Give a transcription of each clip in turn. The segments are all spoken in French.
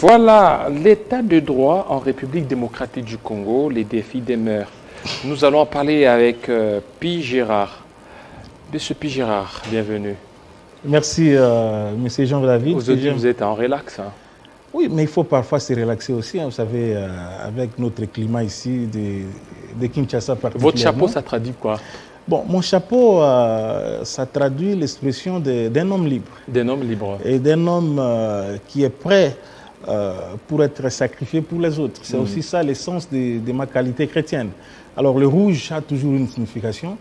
Voilà, l'état de droit en République démocratique du Congo, les défis demeurent. Nous allons en parler avec Pi Gérard. Monsieur Pi Gérard, bienvenue. Merci, monsieur Jean-David. Aujourd'hui, vous êtes en relax. Hein? Oui, mais il faut parfois se relaxer aussi. Hein, vous savez, avec notre climat ici de Kinshasa particulièrement. Votre chapeau, ça traduit quoi? Bon, mon chapeau, ça traduit l'expression d'un homme libre. D'un homme libre. Et d'un homme qui est prêt pour être sacrifié pour les autres. C'est aussi ça l'essence de ma qualité chrétienne. Alors le rouge a toujours une signification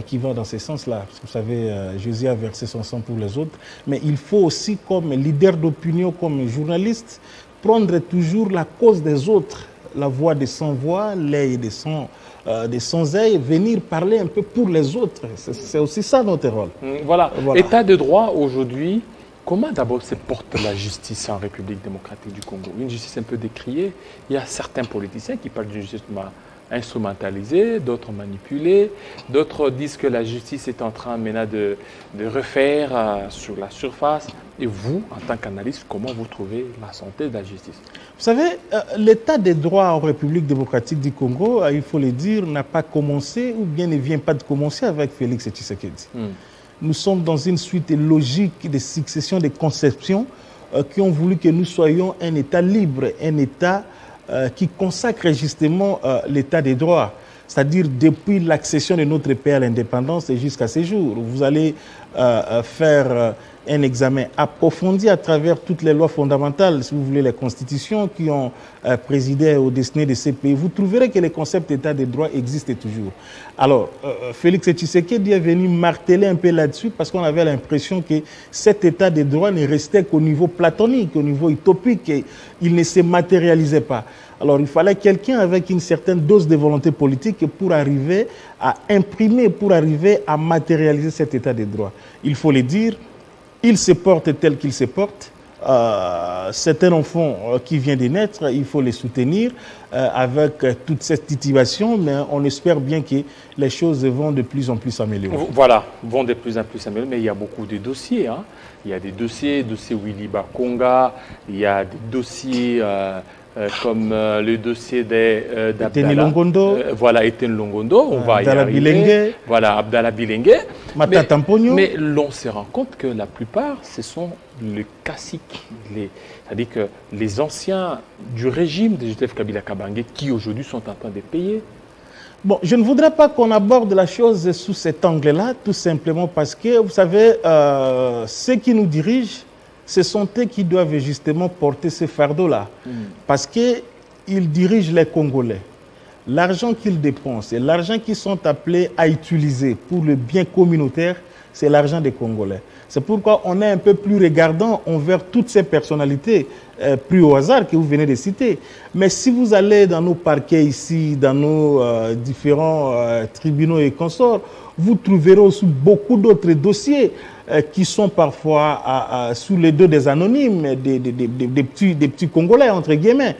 qui va dans ce sens-là. Parce que vous savez, Jésus a versé son sang pour les autres. Mais il faut aussi, comme leader d'opinion, comme journaliste, prendre toujours la cause des autres, la voix des sans-voix, l'œil des sans-œil, venir parler un peu pour les autres. C'est aussi ça notre rôle. Voilà. État de droit aujourd'hui, comment d'abord se porte la justice en République démocratique du Congo? Une justice un peu décriée. Il y a certains politiciens qui parlent d'une justice instrumentalisée, d'autres manipulée, d'autres disent que la justice est en train maintenant de refaire sur la surface. Et vous, en tant qu'analyste, comment vous trouvez la santé de la justice? Vous savez, l'état des droits en République démocratique du Congo, il faut le dire, n'a pas commencé ou bien ne vient pas de commencer avec Félix Tshisekedi. Nous sommes dans une suite logique de succession de conceptions qui ont voulu que nous soyons un État libre, un État qui consacre justement l'état des droits. C'est-à-dire depuis l'accession de notre pays à l'indépendance et jusqu'à ce jour. Vous allez faire un examen approfondi à travers toutes les lois fondamentales, si vous voulez, les constitutions qui ont présidé au destiné de ces pays. Vous trouverez que le concept d'état des droits existe toujours. Alors, Félix Tshisekedi est venu marteler un peu là-dessus parce qu'on avait l'impression que cet état des droits ne restait qu'au niveau platonique, au niveau utopique, et il ne se matérialisait pas. Alors, il fallait quelqu'un avec une certaine dose de volonté politique pour arriver à imprimer, pour arriver à matérialiser cet état des droits. Il faut le dire, il se porte tel qu'il se porte. C'est un enfant qui vient de naître, il faut le soutenir avec toute cette titivation, mais on espère bien que les choses vont de plus en plus s'améliorer. Voilà, vont de plus en plus s'améliorer, mais il y a beaucoup de dossiers. Hein. Il y a des dossiers Willy Bakonga, il y a des dossiers comme le dossier d'Abdallah Longondo. Voilà, Etienne Longondo, on va y arriver. Bilengue. Voilà, Abdallah Bilengue. Matata Mpogno. Mais l'on se rend compte que la plupart, ce sont les caciques, c'est-à-dire que les anciens du régime de Joseph Kabila Kabange qui aujourd'hui sont en train de payer. Bon, je ne voudrais pas qu'on aborde la chose sous cet angle-là, tout simplement parce que, vous savez, ceux qui nous dirigent, ce sont eux qui doivent justement porter ce fardeau-là. Parce qu'ils dirigent les Congolais. L'argent qu'ils dépensent et l'argent qu'ils sont appelés à utiliser pour le bien communautaire, c'est l'argent des Congolais. C'est pourquoi on est un peu plus regardant envers toutes ces personnalités pris au hasard que vous venez de citer. Mais si vous allez dans nos parquets ici, dans nos différents tribunaux et consorts, vous trouverez aussi beaucoup d'autres dossiers qui sont parfois sous les deux des anonymes, des petits Congolais, entre guillemets,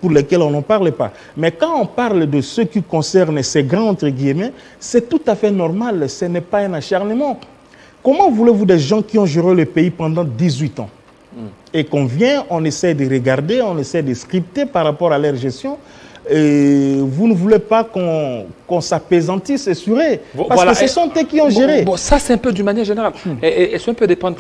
pour lesquels on n'en parle pas. Mais quand on parle de ce qui concerne ces grands, entre guillemets, c'est tout à fait normal, ce n'est pas un acharnement. Comment voulez-vous des gens qui ont géré le pays pendant 18 ans et qu'on vient, on essaie de regarder, on essaie de scripter par rapport à leur gestion, et vous ne voulez pas qu'on s'apaisantisse sur eux, parce voilà, que ce sont eux qui ont géré. Bon, ça, c'est un peu d'une manière générale. Et ça peut dépendre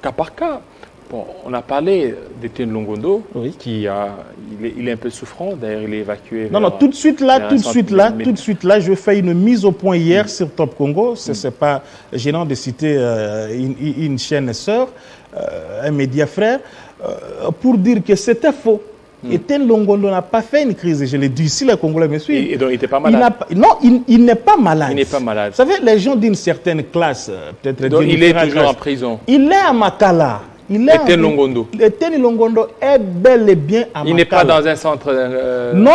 cas par cas. Bon, on a parlé d'Etienne Longondo, oui. Il est un peu souffrant, d'ailleurs il est évacué. Non, tout de suite là, je fais une mise au point hier sur Top Congo. Ce n'est pas gênant de citer une chaîne sœur, un média frère, pour dire que c'était faux. Etienne Longondo n'a pas fait une crise, je l'ai dit ici, les Congolais me suivent. Et donc il n'était pas malade? Il n'est pas malade. Il n'est pas malade. Vous savez, les gens d'une certaine classe, peut-être... Donc il est toujours en prison? Il est à Makala. Etienne Longondo. Etienne Longondo est bel et bien à Makala. Il n'est pas dans un centre non.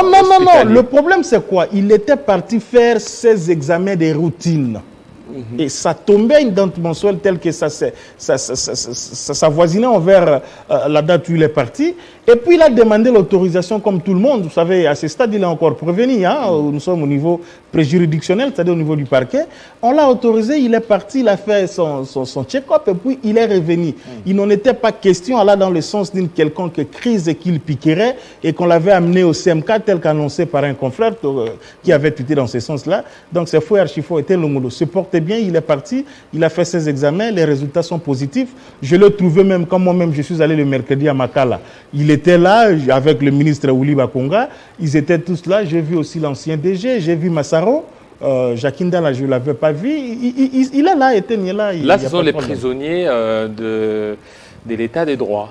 Le problème, c'est quoi? Il était parti faire ses examens de routine. Et ça tombait une dent mensuelle telle que ça s'avoisinait envers la date où il est parti. Et puis il a demandé l'autorisation comme tout le monde. Vous savez, à ce stade, il est encore prévenu. Hein, nous sommes au niveau préjuridictionnel, c'est-à-dire au niveau du parquet. On l'a autorisé, il est parti, il a fait son check-up et puis il est revenu. Il n'en était pas question, là, dans le sens d'une quelconque crise qu'il piquerait et qu'on l'avait amené au CMK tel qu'annoncé par un confrère qui avait tweeté dans ce sens-là. Donc c'est faux et archi-faux. Était Longolo se portait bien, il est parti, il a fait ses examens, les résultats sont positifs. Je l'ai trouvé même quand moi-même je suis allé le mercredi à Makala. Il était là avec le ministre Willy Bakonga, ils étaient tous là. J'ai vu aussi l'ancien DG, j'ai vu Massaro. Jacinda, là, je ne l'avais pas vu. Il est là, Etienne est là. Là, ce sont les prisonniers de l'état des droits.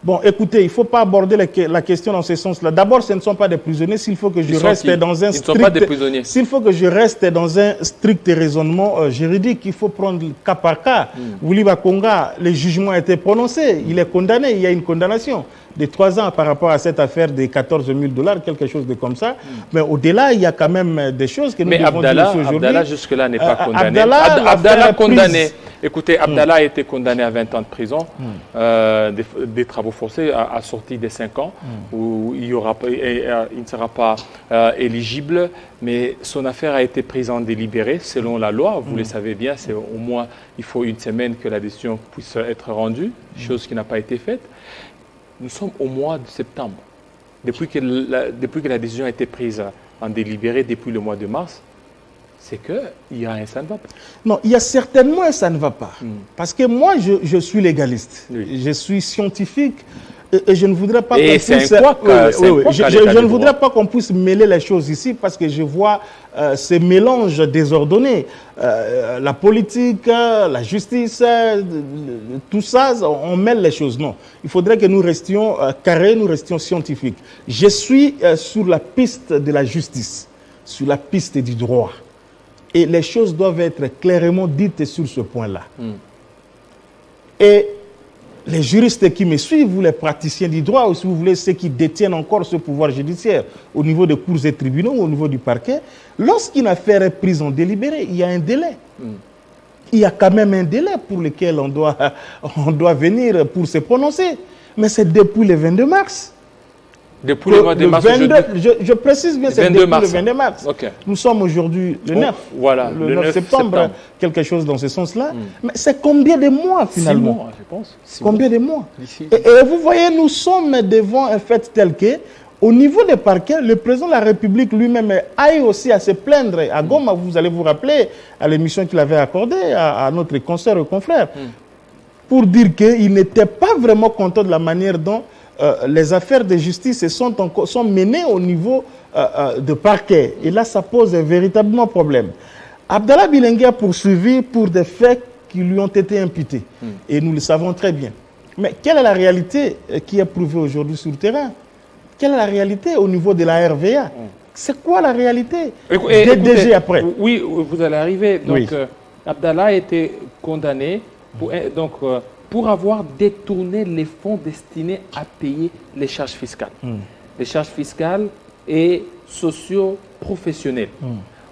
Bon, écoutez, il ne faut pas aborder la question dans ce sens-là. D'abord, ce ne sont pas des prisonniers. S'il faut que je reste dans un strict... S'il faut que je reste dans un strict raisonnement juridique, il faut prendre cas par cas. Willy Bakonga, le jugement a été prononcé. Il est condamné. Il y a une condamnation de 3 ans par rapport à cette affaire de 14 000 $, quelque chose de comme ça. Mais au-delà, il y a quand même des choses que nous devons dire aujourd'hui. Abdallah, jusque-là, n'est pas condamné. Abdallah condamné. Écoutez, Abdallah a été condamné à 20 ans de prison, des travaux forcés, assortis des 5 ans, où il ne sera pas éligible, mais son affaire a été prise en délibéré, selon la loi. Vous le savez bien, c'est au moins, il faut 1 semaine que la décision puisse être rendue, chose qui n'a pas été faite. Nous sommes au mois de septembre. Depuis que la décision a été prise en délibéré, depuis le mois de mars, c'est qu'il y a un ça ne va pas. Non, il y a certainement un ça ne va pas. Parce que moi, je suis légaliste. Oui. Je suis scientifique. Et je ne voudrais pas je ne voudrais pas qu'on puisse mêler les choses ici parce que je vois ces mélanges désordonnés. La politique, la justice, tout ça, on mêle les choses. Non, il faudrait que nous restions carrés, nous restions scientifiques. Je suis sur la piste de la justice, sur la piste du droit. Et les choses doivent être clairement dites sur ce point-là. Et les juristes qui me suivent, vous les praticiens du droit, ou si vous voulez, ceux qui détiennent encore ce pouvoir judiciaire au niveau des cours et tribunaux, au niveau du parquet, lorsqu'une affaire est prise en délibéré, il y a un délai. Il y a quand même un délai pour lequel on doit venir pour se prononcer. Mais c'est depuis le 22 mars. Depuis le mois de mars, je précise bien, c'est depuis le 22 mars. Okay. Nous sommes aujourd'hui le 9, voilà, le 9 septembre, quelque chose dans ce sens-là. Mais c'est combien de mois finalement? 6 mois, je pense. Combien de mois? Et vous voyez, nous sommes devant un fait tel que, au niveau des parquets, le président de la République lui-même aille aussi à se plaindre. À Goma, vous allez vous rappeler à l'émission qu'il avait accordée à notre consoeur et confrère, pour dire qu'il n'était pas vraiment content de la manière dont les affaires de justice sont menées au niveau de parquet. Et là, ça pose un véritablement problème. Abdallah Bilengue a poursuivi pour des faits qui lui ont été imputés. Et nous le savons très bien. Mais quelle est la réalité qui est prouvée aujourd'hui sur le terrain? Quelle est la réalité au niveau de la RVA? C'est quoi la réalité des DG après? Oui, vous allez arriver. Donc, Abdallah a été condamné pour avoir détourné les fonds destinés à payer les charges fiscales. Les charges fiscales et socio-professionnelles.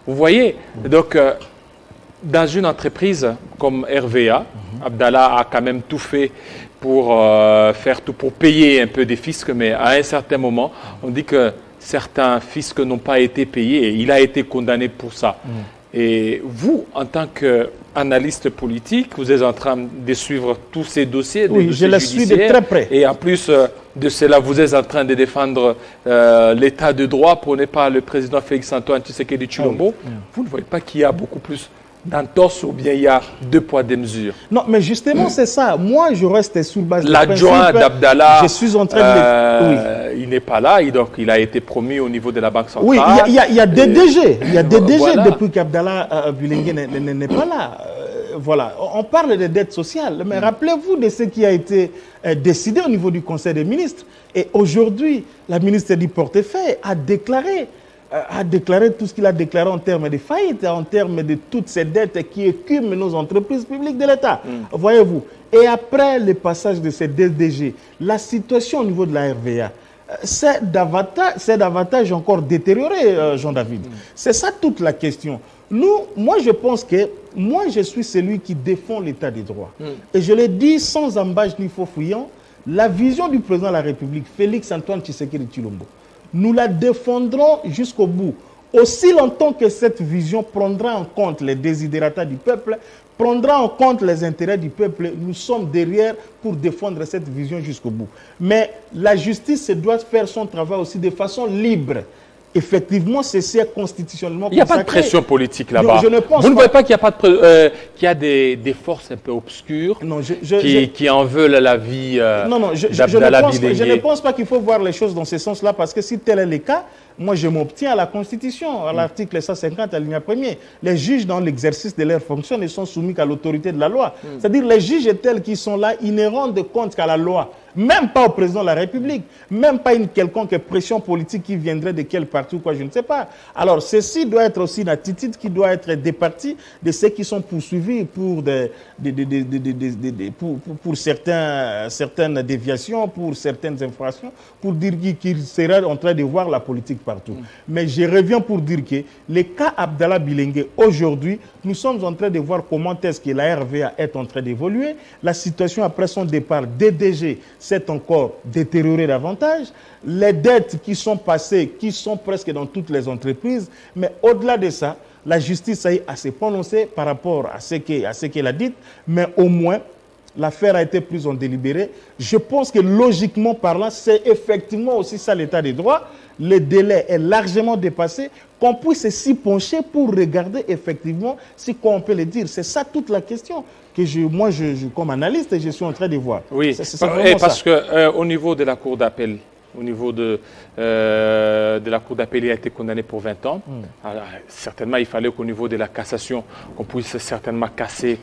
Vous voyez, donc, dans une entreprise comme RVA, Abdallah a quand même tout fait pour faire tout pour payer un peu des fiscs, mais à un certain moment, on dit que certains fiscs n'ont pas été payés et il a été condamné pour ça. Et vous, en tant qu'analyste politique, vous êtes en train de suivre tous ces dossiers, oui, je les suis de très près. Et en plus de cela, vous êtes en train de défendre l'état de droit, prenez pas le président Félix-Antoine Tshisekedi Tshilombo. Vous ne voyez pas qu'il y a beaucoup plus d'entorse ou bien il y a 2 poids, 2 mesures? Non, mais justement, c'est ça. Moi, je reste sur base de l'adjoint d'Abdallah, je suis en train de... il n'est pas là, donc il a été promu au niveau de la Banque centrale. Oui, il y a des DG. Il y a des DG depuis qu'Abdallah Bilengue n'est pas là. Voilà. On parle des dettes sociales, mais rappelez-vous de ce qui a été décidé au niveau du Conseil des ministres. Et aujourd'hui, la ministre du Portefeuille a déclaré tout ce qu'il a déclaré en termes de faillite, en termes de toutes ces dettes qui écument nos entreprises publiques de l'État. Voyez-vous. Et après le passage de ces DG, la situation au niveau de la RVA, c'est davantage encore détérioré, Jean-David. C'est ça toute la question. Moi, je pense que moi, je suis celui qui défend l'état des droits. Et je l'ai dit sans embâche ni faux fouillant, la vision du président de la République, Félix Antoine Tshisekedi Tshilombo, nous la défendrons jusqu'au bout. Aussi longtemps que cette vision prendra en compte les desiderata du peuple, prendra en compte les intérêts du peuple, nous sommes derrière pour défendre cette vision jusqu'au bout. Mais la justice doit faire son travail aussi de façon libre. Effectivement, c'est constitutionnellement consacré. Il n'y a pas de pression politique là-bas. Vous ne voyez pas qu'il y a des forces un peu obscures qui en veulent la vie je ne pense pas qu'il faut voir les choses dans ce sens-là, parce que si tel est le cas, moi je m'obtiens à la Constitution, à l'article 150, alinéa 1er. Les juges, dans l'exercice de leurs fonctions, ne sont soumis qu'à l'autorité de la loi. C'est-à-dire les juges tels qu'ils sont là, ils ne rendent compte qu'à la loi. Même pas au président de la République, même pas une quelconque pression politique qui viendrait de quel parti ou quoi, je ne sais pas. Alors, ceci doit être aussi une attitude qui doit être départie de ceux qui sont poursuivis pour, pour certaines déviations, pour certaines infractions, pour dire qu'ils seraient en train de voir la politique partout. Mais je reviens pour dire que le cas Abdallah Bilengue, aujourd'hui, nous sommes en train de voir comment est-ce que la RVA est en train d'évoluer. La situation après son départ, DDG, s'est encore détériorée davantage. Les dettes qui sont passées, qui sont presque dans toutes les entreprises. Mais au-delà de ça, la justice a eu à se prononcer par rapport à ce qu'elle a dit. Mais au moins, l'affaire a été prise en délibéré. Je pense que logiquement parlant, c'est effectivement aussi ça l'état des droits. Le délai est largement dépassé. Qu'on puisse s'y pencher pour regarder effectivement si on peut le dire. C'est ça toute la question que moi, comme analyste, je suis en train de voir. Oui, parce qu'au niveau de la Cour d'appel, au niveau de la Cour d'appel, il a été condamné pour 20 ans. Alors, certainement, il fallait qu'au niveau de la cassation, qu'on puisse certainement casser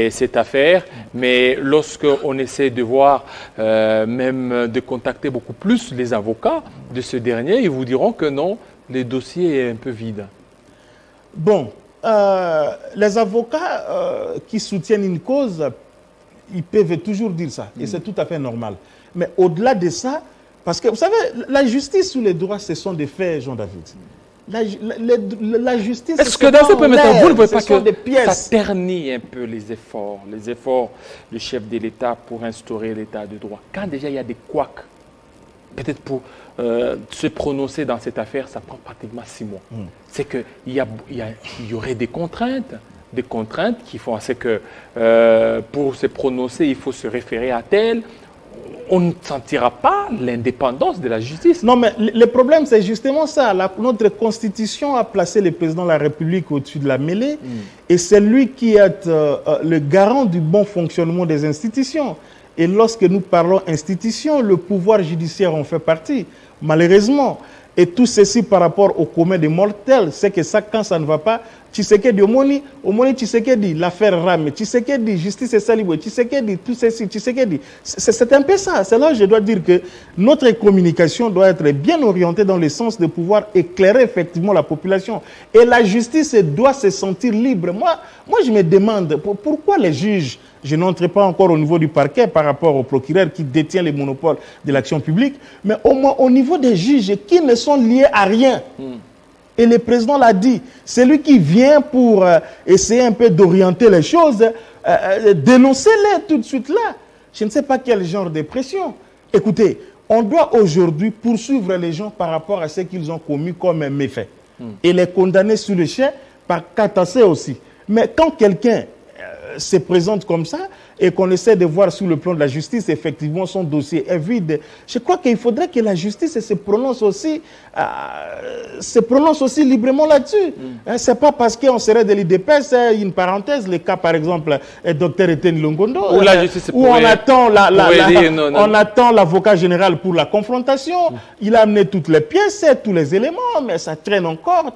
cette affaire. Mais lorsqu'on essaie de voir, même de contacter beaucoup plus les avocats de ce dernier, ils vous diront que non, le dossier est un peu vide. Bon, les avocats qui soutiennent une cause, ils peuvent toujours dire ça. Et c'est tout à fait normal. Mais au-delà de ça, parce que vous savez, la justice ou les droits, ce sont des faits, Jean-David. La justice, est-ce que dans ce premier temps, vous ne voyez pas que ça ternit un peu les efforts du chef de l'État pour instaurer l'État de droit? Quand déjà il y a des couacs, peut-être pour se prononcer dans cette affaire, ça prend pratiquement 6 mois. C'est qu'il y aurait des contraintes qui font à ce que pour se prononcer, il faut se référer à tel. On ne sentira pas l'indépendance de la justice. Non, mais le problème, c'est justement ça. Notre Constitution a placé le président de la République au-dessus de la mêlée et c'est lui qui est le garant du bon fonctionnement des institutions. Et lorsque nous parlons institutions, le pouvoir judiciaire en fait partie, malheureusement. Et tout ceci par rapport au commun des mortels, c'est que ça, quand ça ne va pas, Tshisekedi, Omoni Tshisekedi, l'affaire Rame, Tshisekedi, justice et saliboué, Tshisekedi, tout ceci, Tshisekedi. C'est un peu ça. C'est là que je dois dire que notre communication doit être bien orientée dans le sens de pouvoir éclairer effectivement la population. Et la justice doit se sentir libre. Moi je me demande pourquoi les juges, je n'entre pas encore au niveau du parquet par rapport au procureur qui détient les monopoles de l'action publique, mais au moins au niveau des juges qui ne sont liés à rien. Et le président l'a dit, c'est lui qui vient pour essayer un peu d'orienter les choses, dénoncez-les tout de suite là. Je ne sais pas quel genre de pression. Écoutez, on doit aujourd'hui poursuivre les gens par rapport à ce qu'ils ont commis comme un méfait. Et les condamner sur le champ par catassé aussi. Mais quand quelqu'un se présente comme ça et qu'on essaie de voir sur le plan de la justice, effectivement, son dossier est vide. Je crois qu'il faudrait que la justice se prononce aussi librement là-dessus. Ce n'est pas parce qu'on serait de l'IDPS, une parenthèse, le cas par exemple, Dr Etienne Longondo, où on attend l'avocat général pour la confrontation, il a amené toutes les pièces, tous les éléments, mais ça traîne encore.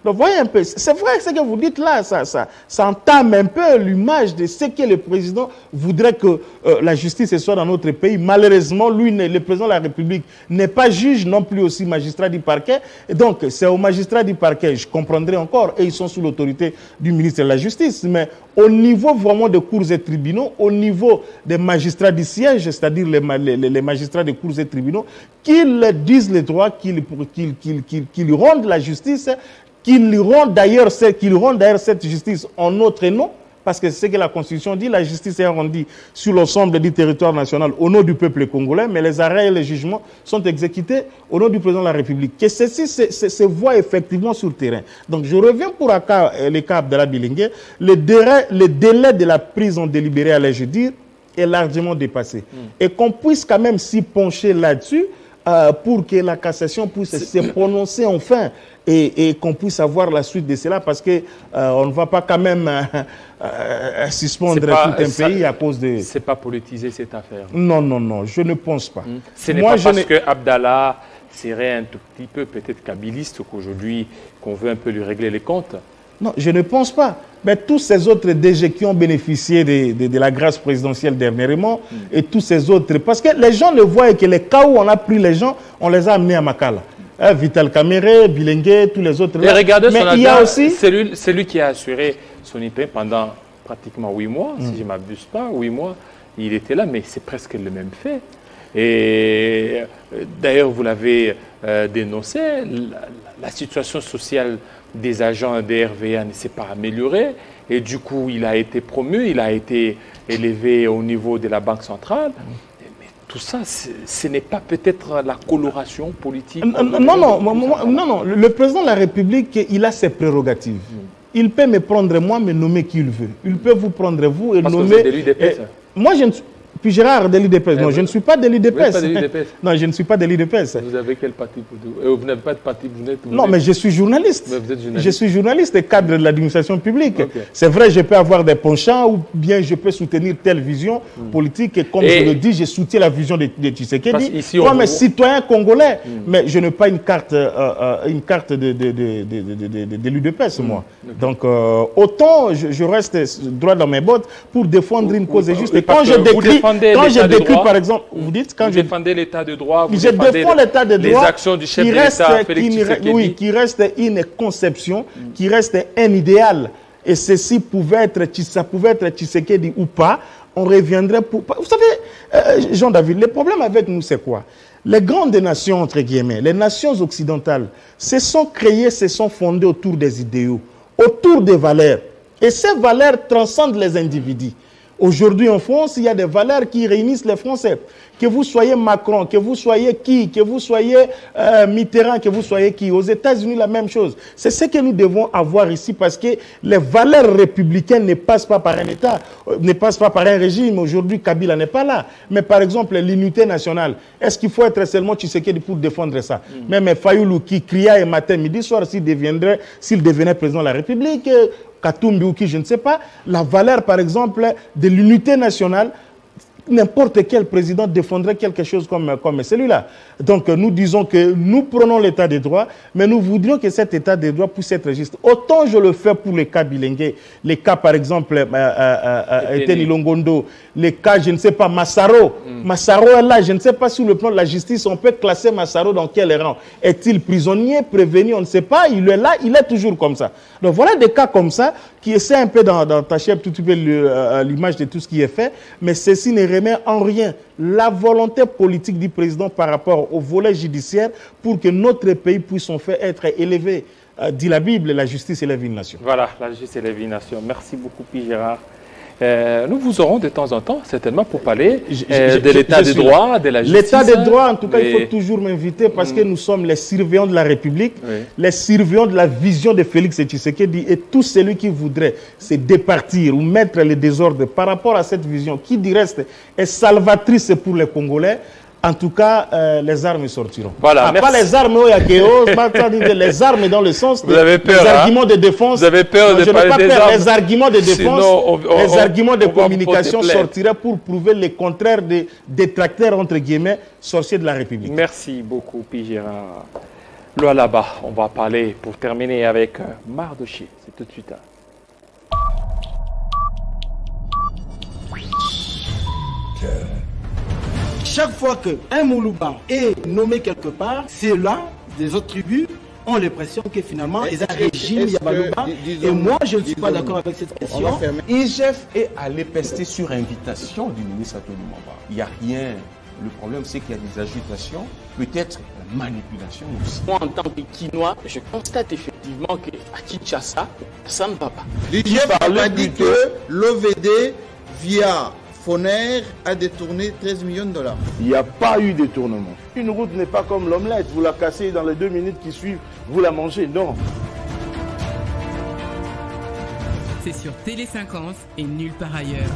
Donc, voyez un peu, c'est vrai ce que vous dites là, ça entame un peu l'image de ce que le président voudrait que la justice soit dans notre pays. Malheureusement, lui, le président de la République, n'est pas juge non plus aussi magistrat du parquet. Et donc, c'est aux magistrats du parquet, je comprendrai encore, et ils sont sous l'autorité du ministre de la Justice. Mais au niveau vraiment des cours et tribunaux, au niveau des magistrats du siège, c'est-à-dire les magistrats des cours et tribunaux, qu'ils disent les droits, qu'ils rendent la justice, qu'ils rendent d'ailleurs cette justice en notre nom, parce que c'est ce que la Constitution dit, la justice est rendue sur l'ensemble du territoire national au nom du peuple congolais, mais les arrêts et les jugements sont exécutés au nom du président de la République. Que ceci se voit effectivement sur le terrain. Donc je reviens pour le cas Abdallah Bilingué. Le délai de la prise en délibéré, allais-je dire, est largement dépassé. Et qu'on puisse quand même s'y pencher là-dessus pour que la cassation puisse se prononcer enfin et qu'on puisse avoir la suite de cela, parce qu'on ne va pas quand même suspendre tout un pays à cause de... C'est pas politiser cette affaire. Non, non, non, je ne pense pas. Ce n'est pas parce que Abdallah serait un tout petit peu peut-être kabiliste qu'aujourd'hui qu'on veut un peu lui régler les comptes. Non, je ne pense pas. Mais tous ces autres DG qui ont bénéficié de la grâce présidentielle dernièrement et tous ces autres... Parce que les gens le voient et que les cas où on a pris les gens, on les a amenés à Makala. Vital Kamere, Bilingué, tous les autres. Et regardez, mais il y a aussi... C'est lui qui a assuré son IP pendant pratiquement 8 mois, si je ne m'abuse pas, 8 mois, il était là, mais c'est presque le même fait. Et d'ailleurs, vous l'avez dénoncé, la situation sociale des agents des RVA ne s'est pas améliorée, et du coup, il a été promu, il a été élevé au niveau de la Banque centrale. Tout ça, ce n'est pas peut-être la coloration politique. Non, le président de la République, il a ses prérogatives. Il peut me prendre moi, me nommer qui il veut. Il peut vous prendre vous et parce nommer... Que vous êtes de l'UDPS. Moi, je ne suis... Puis Gérard de l'UDPS. Non, je ne suis pas de l'UDPS. Non, je ne suis pas de l'UDPS. Vous avez quel parti pour vous? Vous n'avez pas de parti, Non, mais je suis journaliste. Mais vous êtes journaliste. Je suis journaliste et cadre de l'administration publique. Okay. C'est vrai, je peux avoir des penchants ou bien je peux soutenir telle vision politique. Et comme je le dis, je soutiens la vision de Tshisekedi. Comme un citoyen congolais. Mais je n'ai pas une carte de l'UDPS, moi. Okay. Donc, autant je reste droit dans mes bottes pour défendre une cause juste. Et quand je décris... Quand je décris, par exemple, vous dites... Quand vous défendez l'état de droit, vous je défends l'état de droit, les actions du chef de l'État, Félix Tshisekedi. Oui, qui reste une conception, qui reste un idéal. Et ceci pouvait être Tshisekedi ou pas, on reviendrait pour... Vous savez, Jean-David, le problème avec nous, c'est quoi? Les grandes nations, entre guillemets, les nations occidentales, se sont créées, se sont fondées autour des idéaux, autour des valeurs. Et ces valeurs transcendent les individus. Aujourd'hui en France, il y a des valeurs qui réunissent les Français. Que vous soyez Macron, que vous soyez qui, que vous soyez Mitterrand, que vous soyez qui. Aux États-Unis, la même chose. C'est ce que nous devons avoir ici parce que les valeurs républicaines ne passent pas par un État, ne passent pas par un régime. Aujourd'hui, Kabila n'est pas là. Mais par exemple, l'unité nationale, est-ce qu'il faut être seulement Tshisekedi pour défendre ça? Même Fayoulou qui criait matin, midi, soir, s'il devenait président de la République, Katumbi ou qui, je ne sais pas, la valeur, par exemple, de l'unité nationale, n'importe quel président défendrait quelque chose comme celui-là. Donc, nous disons que nous prenons l'état des droits, mais nous voudrions que cet état des droits puisse être juste. Autant je le fais pour les cas Bilingué, les cas, par exemple, Eteni Longondo, les cas, je ne sais pas, Massaro. Massaro est là, je ne sais pas sur le plan de la justice, on peut classer Massaro dans quel rang. Est-il prisonnier, prévenu, on ne sait pas, il est là, il est toujours comme ça. Donc, voilà des cas comme ça qui essaient un peu d'attacher un tout petit peu l'image de tout ce qui est fait, mais ceci ne remet en rien la volonté politique du président par rapport au volet judiciaire pour que notre pays puisse en fait être élevé. Dit la Bible, la justice élève une nation. Voilà, la justice élève une nation. Merci beaucoup, P. Gérard. Nous vous aurons de temps en temps, certainement, pour parler de l'état des droits, de la justice. L'état des droits, en tout cas, il faut toujours m'inviter parce que nous sommes les surveillants de la République, les surveillants de la vision de Félix Tshisekedi et tout celui qui voudrait se départir ou mettre les désordres par rapport à cette vision qui, du reste, est salvatrice pour les Congolais. En tout cas, les armes sortiront. Voilà, pas les armes les armes dans le sens des arguments de défense. Vous avez peur de parler des armes. Les arguments de défense, les arguments de communication sortiraient pour prouver le contraire des détracteurs, entre guillemets, sorciers de la République. Merci beaucoup, P. Gérard. Là-bas, on va parler, pour terminer, avec Mardoché. C'est tout de suite. Chaque fois qu'un Moulouba est nommé quelque part, c'est là, des autres tribus ont l'impression que finalement, il y a un régime Yabalouba. Et moi, je ne suis pas d'accord avec cette question. IGF est allé pester sur invitation du ministre Antoine Mamba. Il n'y a rien Le problème, c'est qu'il y a des agitations, peut-être manipulation aussi. Moi, en tant que Quinois, je constate effectivement qu'à Kinshasa, ça ne va pas. L'IGF a dit que l'OVD, via Foner, a détourné 13 millions de dollars. Il n'y a pas eu de détournement. Une route n'est pas comme l'omelette. Vous la cassez dans les 2 minutes qui suivent, vous la mangez. Non. C'est sur Télé 50 et nulle part ailleurs.